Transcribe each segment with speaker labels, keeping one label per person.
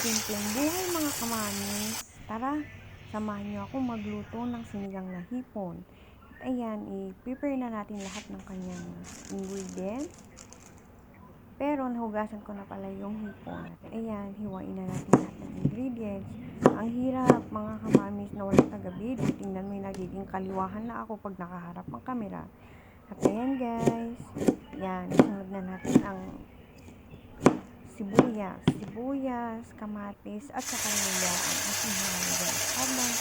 Speaker 1: Simpleng buhay mga kamanis. Tara, samahan niyo ako magluto ng sinigang na hipon. Ayan, i-prepare na natin lahat ng kanyang ingredients. Pero nahugasan ko na pala yung hipon. Ayan, hiwain na natin lahat ng ingredients. Ang hirap mga kamamis na walang taga-video. Tingnan mo yung nagiging kaliwahan na ako pag nakaharap ng camera. At ayan guys, yan, sunod na natin ang sibuyas, kamatis, at saka luya ang ating halo. Habang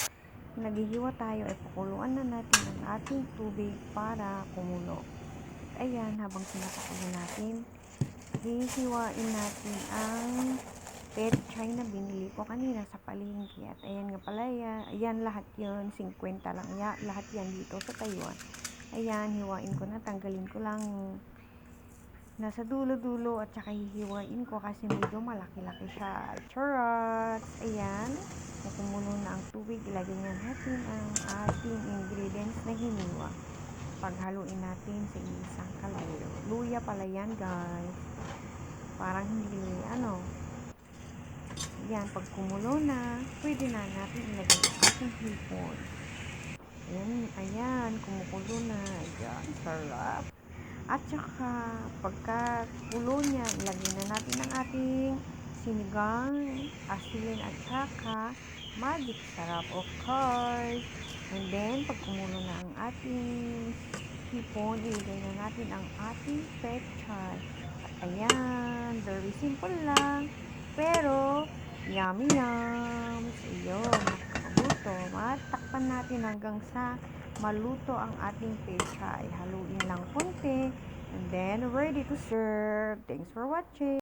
Speaker 1: naghihiwa tayo, ay pakuluan na natin ang ating tubig para kumulo. Ayan, habang pinapakulo natin, hihiwain natin ang pechay na binili ko kanina sa palengke. At ayan nga pala, ayan lahat yun, 50 lang. Lahat yan dito sa Taiwan. Ayan, hiwain ko na, tanggalin ko lang nasa dulo-dulo at saka hihiwain ko kasi medyo malaki-laki siya. Charot! Ayan, kumulo na ang tubig, ilagay na natin ang ating ingredients na hiniwa. Paghaluin natin sa isang kaldero. Luya pala yan guys. Parang hindi Ayan, pag kumulo na, pwede na natin ilagay ang ating hipon. Ayan, kumukulo na. Ayan, sarap. At saka, pagka kulo niya, ilagay na natin ang ating sinigang, asin at saka magic sarap, of course. And then, pag kumulo na ang ating hipon, ilagay na natin ang ating pechay. At ayan, very simple lang. Pero, yummy yums. Ayun, nakakaguto. Matakpan natin hanggang sa maluto ang ating pechay. Haluin lang konti. And then, ready to serve. Thanks for watching.